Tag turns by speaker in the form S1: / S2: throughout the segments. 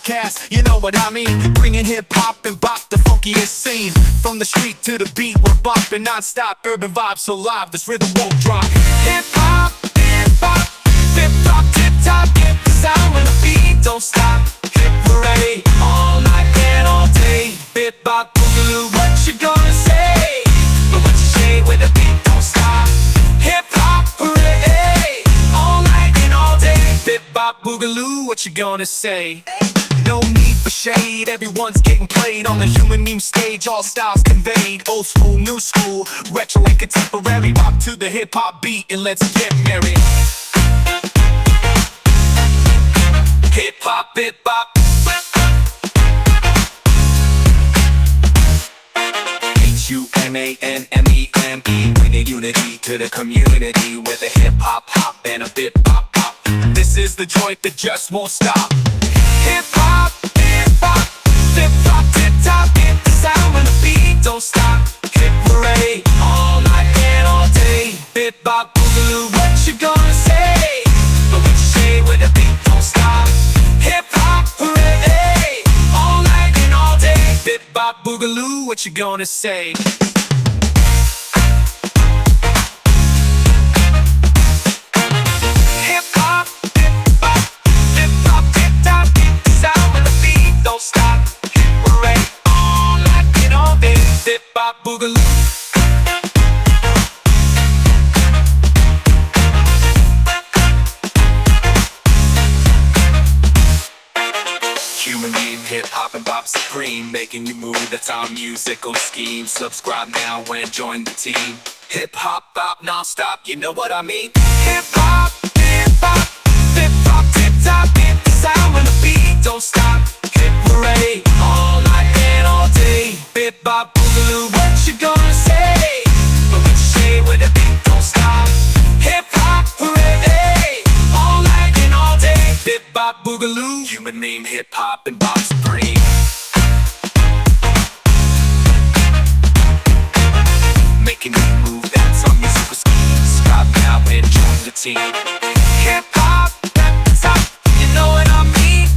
S1: podcast, you know what I mean. Bringing hip-hop and bop, the funkiest scene. From the street to the beat, we're bopping non-stop. Urban vibes so live, this rhythm won't drop. Hip-hop, hip-hop, tip-top, tip-top. Get the sound when the beat don't stop. Hip parade, all night and all day. Bip-bop, boogaloo, what you gonna say? But what you say when the beat don't stop? Hip-hop parade, all night and all day. Bip-bop, boogaloo, what you gonna say? No need for shade, everyone's getting played on the human meme stage. All styles conveyed, old school, new school, retro and contemporary. Bop to the hip-hop beat and let's get merry. Hip-hop, hip-hop. Humanmeme, bringing unity to the community with a hip-hop hop and a bip-bop pop. This is the joint that just won't stop. Hip-hop, hip-hop, tip-top, tip-top. Get the sound when the beat don't stop. Hip parade, all night and all day. Bip-bop, boogaloo, what you gonna say? But what you say when the beat don't stop? Hip-hop parade, all night and all day. Bip-bop, boogaloo, what you gonna say? Hip-hop, hip-hop, hip-hop, tip-top. Get the sound when the beat don't stop. Hip parade, all night and all day. Bip-bop, boogaloo. Human being, hip-hop and bop supreme, making you move, that's our musical scheme. Subscribe now and join the team. Hip-hop, bop, non-stop, you know what I mean. Hip-hop, hip-hop, hip-hop, tip-top. Get the sound when the beat don't stop. Hip parade, all night and all day. Bip-bop, boogaloo, what you gonna say? But what you say when the beat don't stop? Hip-hop parade, all night and all day. Bip-bop, boogaloo, human name, hip-hop and bop supreme. Making you move, that's our musical scheme. Subscribe now and join the team. Hip-hop, that's top, you know what I mean.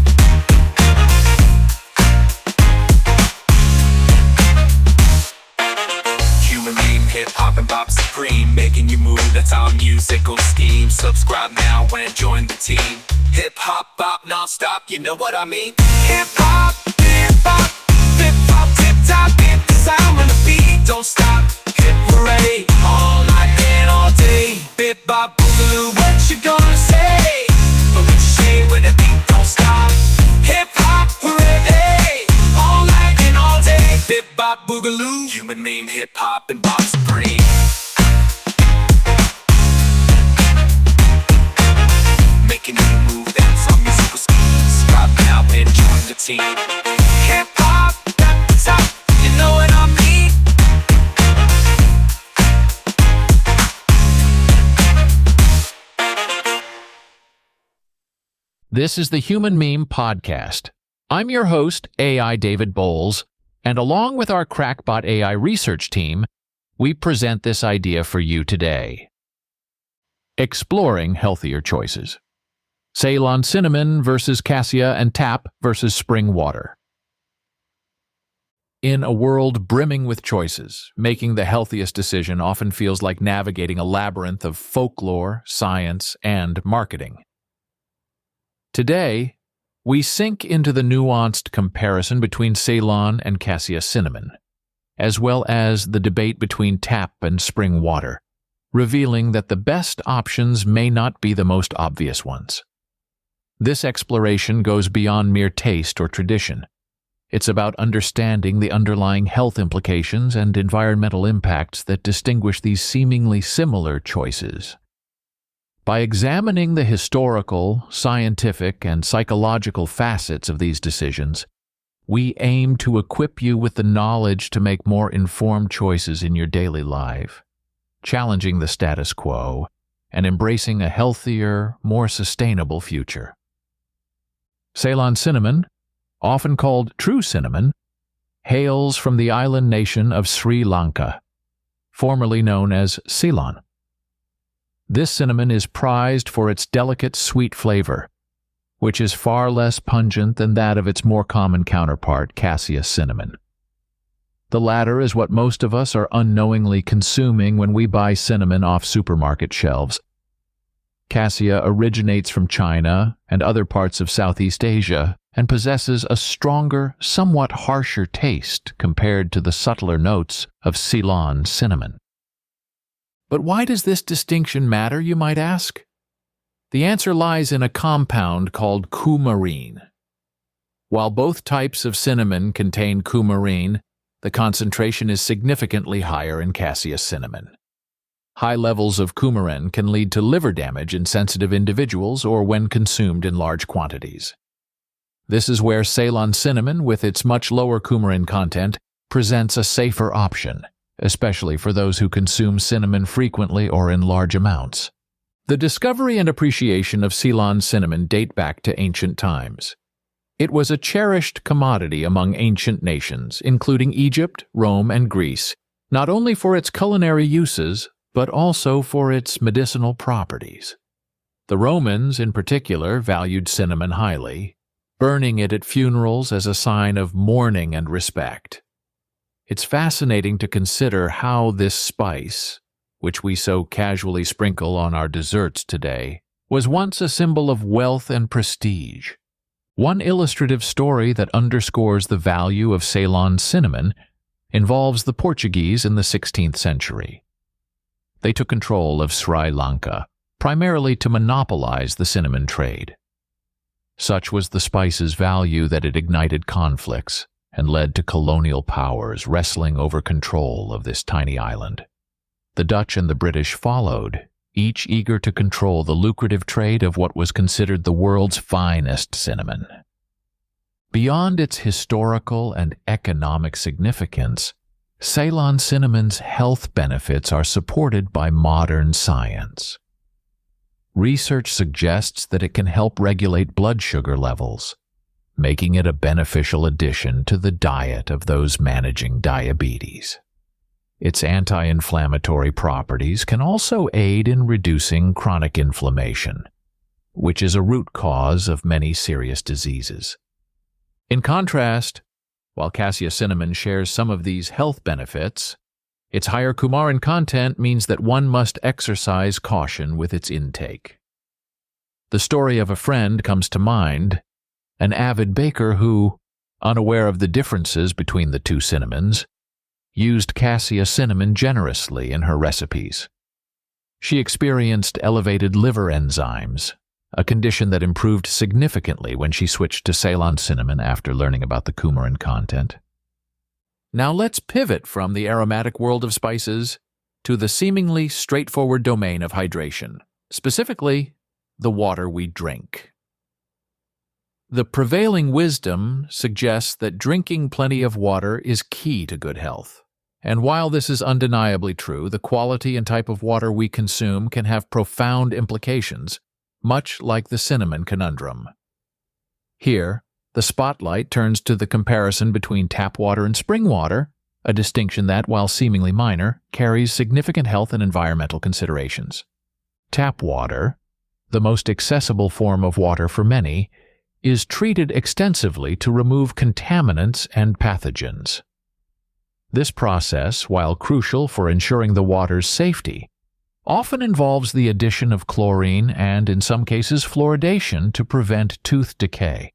S1: Human name, hip-hop and bop supreme, making you move, that's our musical scheme. Subscribe now and join the team. Hip-hop, bop, non-stop, you know what I mean. Hip-hop, hip-hop, hip-hop, tip-top. Get the sound when the beat don't stop. Hip parade, all night and all day. Bip-bop, boogaloo, what you gonna say? But what you say when the beat don't stop? Hip-hop parade, all night and all day. Bip-bop, boogaloo, human name, hip-hop and bop supreme. Making you move, that's our musical scheme. Subscribe now and join the team. Hip-hop, that's top, you know what I mean.
S2: This is the Human Meme Podcast. I'm your host, AI David Bowles, and along with our Crackbot AI research team, we present this idea for you today. Exploring healthier choices. Ceylon Cinnamon versus Cassia and tap versus spring water. In a world brimming with choices, making the healthiest decision often feels like navigating a labyrinth of folklore, science, and marketing. Today, we sink into the nuanced comparison between Ceylon and Cassia Cinnamon, as well as the debate between tap and spring water, revealing that the best options may not be the most obvious ones. This exploration goes beyond mere taste or tradition. It's about understanding the underlying health implications and environmental impacts that distinguish these seemingly similar choices. By examining the historical, scientific, and psychological facets of these decisions, we aim to equip you with the knowledge to make more informed choices in your daily life, challenging the status quo and embracing a healthier, more sustainable future. Ceylon Cinnamon, often called true cinnamon, hails from the island nation of Sri Lanka, formerly known as Ceylon. This cinnamon is prized for its delicate, sweet flavor, which is far less pungent than that of its more common counterpart, Cassia cinnamon. The latter is what most of us are unknowingly consuming when we buy cinnamon off supermarket shelves. Cassia originates from China and other parts of Southeast Asia and possesses a stronger, somewhat harsher taste compared to the subtler notes of Ceylon cinnamon. But why does this distinction matter, you might ask? The answer lies in a compound called coumarin. While both types of cinnamon contain coumarin, the concentration is significantly higher in Cassia cinnamon. High levels of coumarin can lead to liver damage in sensitive individuals or when consumed in large quantities. This is where Ceylon cinnamon, with its much lower coumarin content, presents a safer option, especially for those who consume cinnamon frequently or in large amounts. The discovery and appreciation of Ceylon cinnamon date back to ancient times. It was a cherished commodity among ancient nations, including Egypt, Rome, and Greece, not only for its culinary uses, but also for its medicinal properties. The Romans, in particular, valued cinnamon highly, burning it at funerals as a sign of mourning and respect. It's fascinating to consider how this spice, which we so casually sprinkle on our desserts today, was once a symbol of wealth and prestige. One illustrative story that underscores the value of Ceylon cinnamon involves the Portuguese in the 16th century. They took control of Sri Lanka, primarily to monopolize the cinnamon trade. Such was the spice's value that it ignited conflicts and led to colonial powers wrestling over control of this tiny island. The Dutch and the British followed, each eager to control the lucrative trade of what was considered the world's finest cinnamon. Beyond its historical and economic significance, Ceylon cinnamon's health benefits are supported by modern science. Research suggests that it can help regulate blood sugar levels, making it a beneficial addition to the diet of those managing diabetes. Its anti-inflammatory properties can also aid in reducing chronic inflammation, which is a root cause of many serious diseases. In contrast, while Cassia cinnamon shares some of these health benefits, its higher coumarin content means that one must exercise caution with its intake. The story of a friend comes to mind, an avid baker who, unaware of the differences between the two cinnamons, used Cassia cinnamon generously in her recipes. She experienced elevated liver enzymes, a condition that improved significantly when she switched to Ceylon cinnamon after learning about the coumarin content. Now let's pivot from the aromatic world of spices to the seemingly straightforward domain of hydration, specifically the water we drink. The prevailing wisdom suggests that drinking plenty of water is key to good health. And while this is undeniably true, the quality and type of water we consume can have profound implications, much like the cinnamon conundrum. Here, the spotlight turns to the comparison between tap water and spring water, a distinction that, while seemingly minor, carries significant health and environmental considerations. Tap water, the most accessible form of water for many, is treated extensively to remove contaminants and pathogens. This process, while crucial for ensuring the water's safety, often involves the addition of chlorine and, in some cases, fluoridation to prevent tooth decay.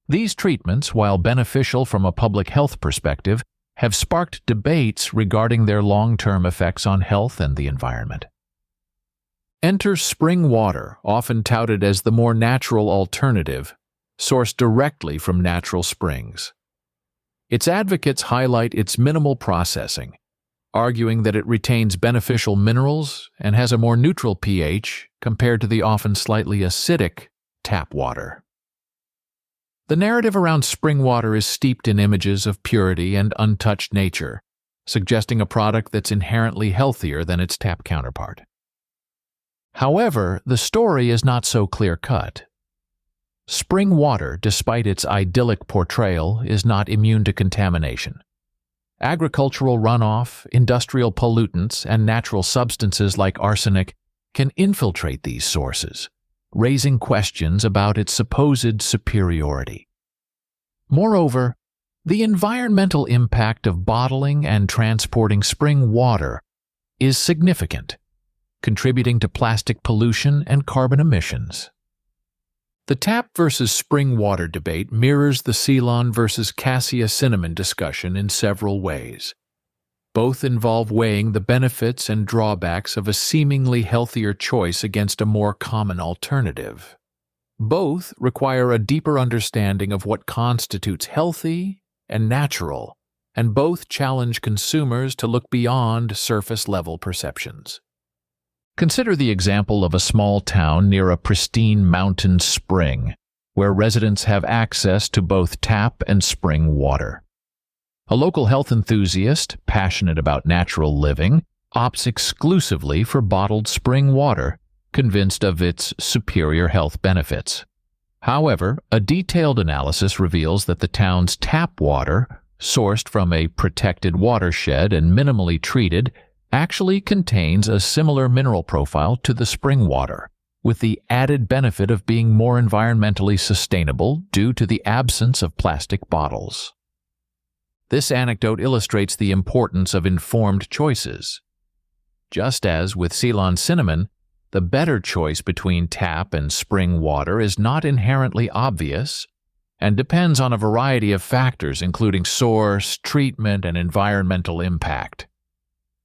S2: These treatments, while beneficial from a public health perspective, have sparked debates regarding their long-term effects on health and the environment. Enter spring water, often touted as the more natural alternative, sourced directly from natural springs. Its advocates highlight its minimal processing, arguing that it retains beneficial minerals and has a more neutral pH compared to the often slightly acidic tap water. The narrative around spring water is steeped in images of purity and untouched nature, suggesting a product that's inherently healthier than its tap counterpart. However, the story is not so clear-cut. Spring water, despite its idyllic portrayal, is not immune to contamination. Agricultural runoff, industrial pollutants, and natural substances like arsenic can infiltrate these sources, raising questions about its supposed superiority. Moreover, the environmental impact of bottling and transporting spring water is significant, contributing to plastic pollution and carbon emissions. The tap versus spring water debate mirrors the Ceylon versus Cassia cinnamon discussion in several ways. Both involve weighing the benefits and drawbacks of a seemingly healthier choice against a more common alternative. Both require a deeper understanding of what constitutes healthy and natural, and both challenge consumers to look beyond surface-level perceptions. Consider the example of a small town near a pristine mountain spring, where residents have access to both tap and spring water. A local health enthusiast, passionate about natural living, opts exclusively for bottled spring water, convinced of its superior health benefits. However, a detailed analysis reveals that the town's tap water, sourced from a protected watershed and minimally treated, actually contains a similar mineral profile to the spring water, with the added benefit of being more environmentally sustainable due to the absence of plastic bottles. This anecdote illustrates the importance of informed choices. Just as with Ceylon Cinnamon, the better choice between tap and spring water is not inherently obvious and depends on a variety of factors including source, treatment, and environmental impact.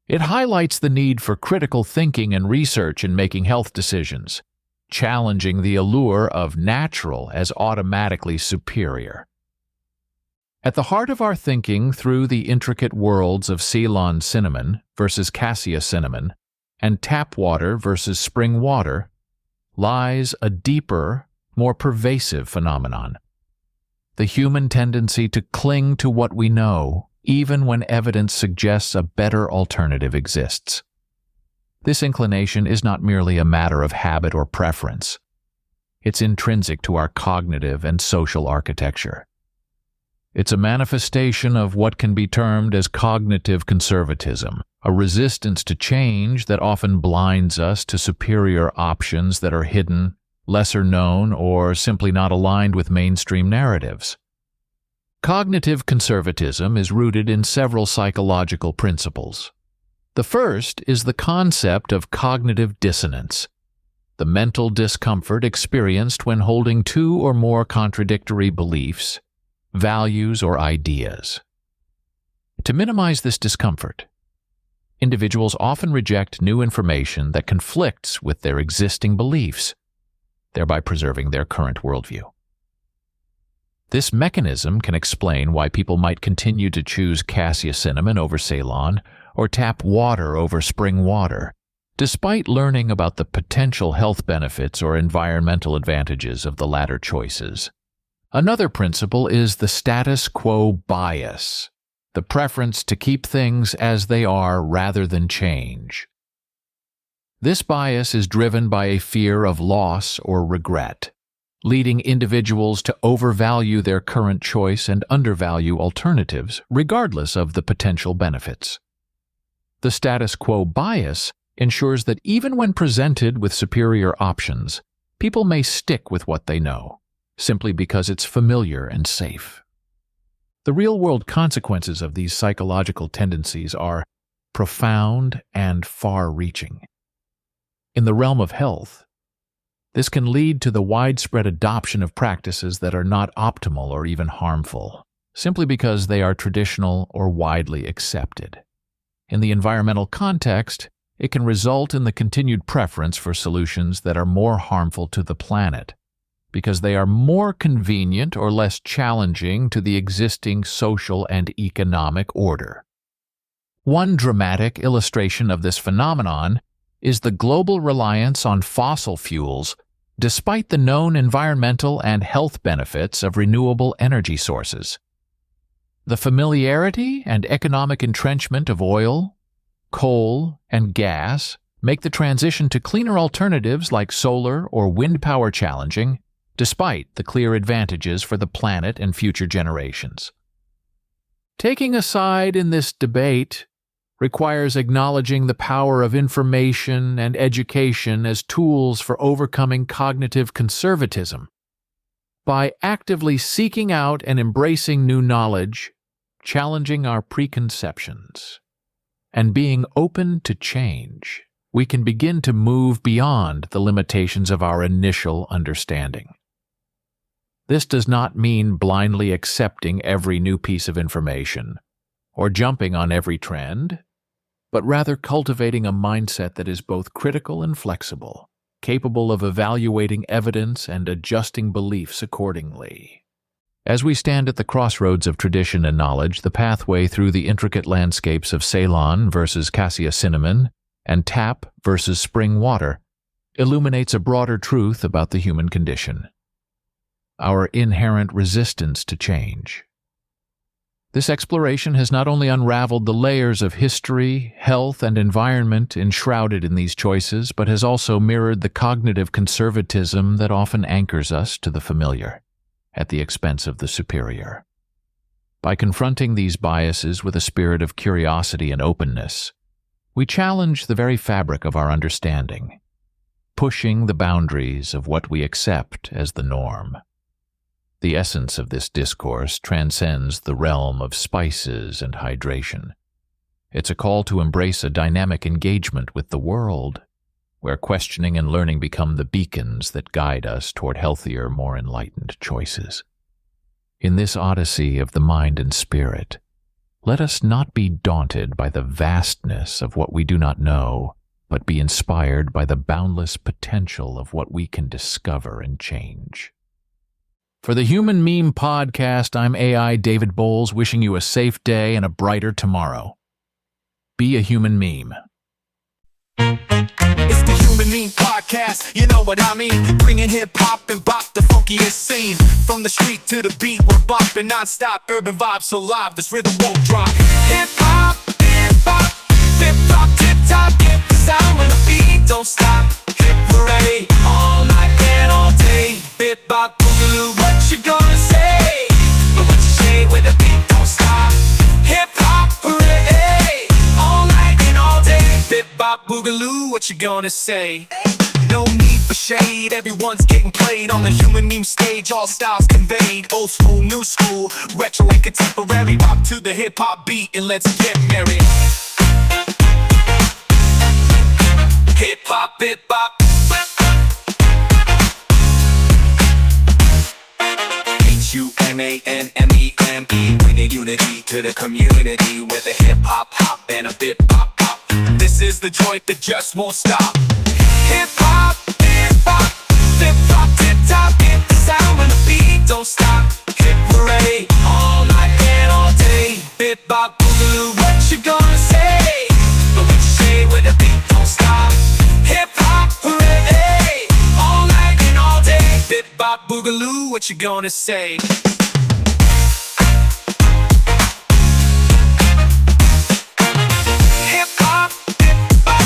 S2: It highlights the need for critical thinking and research in making health decisions, challenging the allure of natural as automatically superior. At the heart of our thinking through the intricate worlds of Ceylon Cinnamon versus Cassia Cinnamon and tap water versus spring water lies a deeper, more pervasive phenomenon: the human tendency to cling to what we know, even when evidence suggests a better alternative exists. This inclination is not merely a matter of habit or preference. It's intrinsic to our cognitive and social architecture. It's a manifestation of what can be termed as cognitive conservatism, a resistance to change that often blinds us to superior options that are hidden, lesser known, or simply not aligned with mainstream narratives. Cognitive conservatism is rooted in several psychological principles. The first is the concept of cognitive dissonance, the mental discomfort experienced when holding two or more contradictory beliefs, values, or ideas. To minimize this discomfort, individuals often reject new information that conflicts with their existing beliefs, thereby preserving their current worldview. This mechanism can explain why people might continue to choose Cassia Cinnamon over Ceylon or tap water over spring water, despite learning about the potential health benefits or environmental advantages of the latter choices. Another principle is the status quo bias, the preference to keep things as they are rather than change. This bias is driven by a fear of loss or regret, leading individuals to overvalue their current choice and undervalue alternatives, regardless of the potential benefits. The status quo bias ensures that even when presented with superior options, people may stick with what they know, simply because it's familiar and safe. The real-world consequences of these psychological tendencies are profound and far-reaching. In the realm of health, this can lead to the widespread adoption of practices that are not optimal or even harmful, simply because they are traditional or widely accepted. In the environmental context, it can result in the continued preference for solutions that are more harmful to the planet, because they are more convenient or less challenging to the existing social and economic order. One dramatic illustration of this phenomenon is the global reliance on fossil fuels, despite the known environmental and health benefits of renewable energy sources. The familiarity and economic entrenchment of oil, coal, and gas make the transition to cleaner alternatives like solar or wind power challenging, despite the clear advantages for the planet and future generations. Taking a side in this debate requires acknowledging the power of information and education as tools for overcoming cognitive conservatism. By actively seeking out and embracing new knowledge, challenging our preconceptions, and being open to change, we can begin to move beyond the limitations of our initial understanding. This does not mean blindly accepting every new piece of information or jumping on every trend, but rather cultivating a mindset that is both critical and flexible, capable of evaluating evidence and adjusting beliefs accordingly. As we stand at the crossroads of tradition and knowledge, the pathway through the intricate landscapes of Ceylon versus Cassia Cinnamon and tap versus spring water illuminates a broader truth about the human condition: our inherent resistance to change. This exploration has not only unraveled the layers of history, health, and environment enshrouded in these choices, but has also mirrored the cognitive conservatism that often anchors us to the familiar, at the expense of the superior. By confronting these biases with a spirit of curiosity and openness, we challenge the very fabric of our understanding, pushing the boundaries of what we accept as the norm. The essence of this discourse transcends the realm of spices and hydration. It's a call to embrace a dynamic engagement with the world, where questioning and learning become the beacons that guide us toward healthier, more enlightened choices. In this odyssey of the mind and spirit, let us not be daunted by the vastness of what we do not know, but be inspired by the boundless potential of what we can discover and change. For the Human Meme Podcast, I'm AI David Bowles, wishing you a safe day and a brighter tomorrow. Be a human meme.
S1: It's the Human Meme Podcast, you know what I mean. Bringing hip-hop and bop, the funkiest scene. From the street to the beat, we're bopping non-stop. Urban vibes so live, this rhythm won't drop. Hip-hop, hip-hop, flip-flop, tip-top. Get the sound when the beat don't stop. Hip parade, all night and all day. Bit-bop, boogaloo, what you gonna say? But what you say when the beat don't stop? Hip-hop parade, all night and all day. Bit-bop, boogaloo, what you gonna say? No need for shade, everyone's getting played on the Human Meme stage, all styles conveyed. Old school, new school, retro and contemporary. Bop to the hip-hop beat and let's get merry. Hip-hop, hip-hop. Humanmeme, bringing unity to the community with a hip-hop hop and a bit-bop pop. This is the joint that just won't stop. Hip-hop, hip-hop, flip-flop, tip-top. Get the sound when the beat don't stop. Hip parade, all night and all day. Bit-bop, boogaloo, what you gonna say? But what you say when the beat don't stop? Hip-hop parade, all night and all day. Bit-bop, boogaloo, what you gonna say? Hip-hop, hip-hop,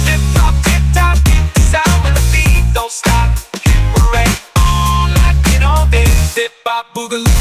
S1: flip-flop, tip-top. Get the sound when the beat don't stop. Hip parade, all night and all day. Bit-bop, boogaloo.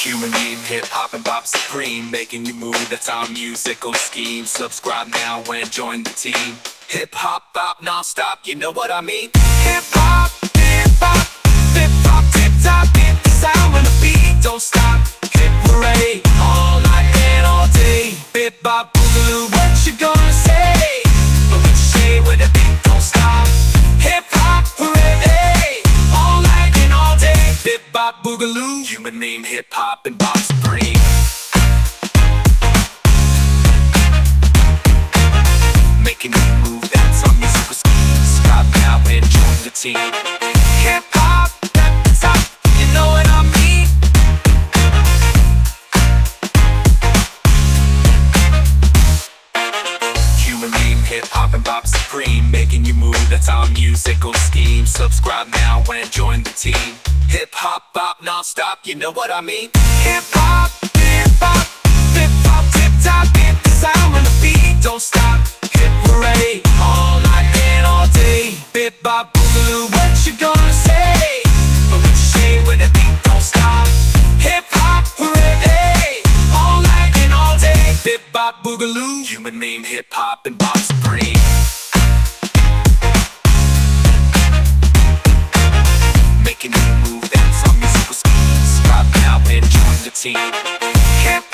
S1: Human Meme, hip-hop and bop supreme, making you move, that's our musical scheme. Subscribe now and join the team. Hip-hop, bop, non-stop, you know what I mean. Hip-hop, hip-hop, flip-flop, tip-top. Get the sound when the beat don't stop. Hip parade, all night and all day. Bit-bop, boogaloo, what you gonna say? But what you say when the beat don't stop? Hip-hop parade, all night and all day. Bit-bop, boogaloo, Human Meme, hip-hop and bop supreme. Making you move, that's our musical scheme. Subscribe now and join the team. Hip-hop, at the top, you know what I mean. Human Meme, hip-hop and bop supreme, making you move, that's our musical scheme. Subscribe now and join the team. Hip-hop, bop, non-stop, you know what I mean. Hip-hop, hip-hop, flip-flop, tip-top. Get the sound when the beat don't stop. Hip parade, all night and all day. Bit-bop, boogaloo, what you gonna boogaloo, human name hip-hop and bop supreme. Making you move, that's our musical schemes. Rock out and join the team. Hip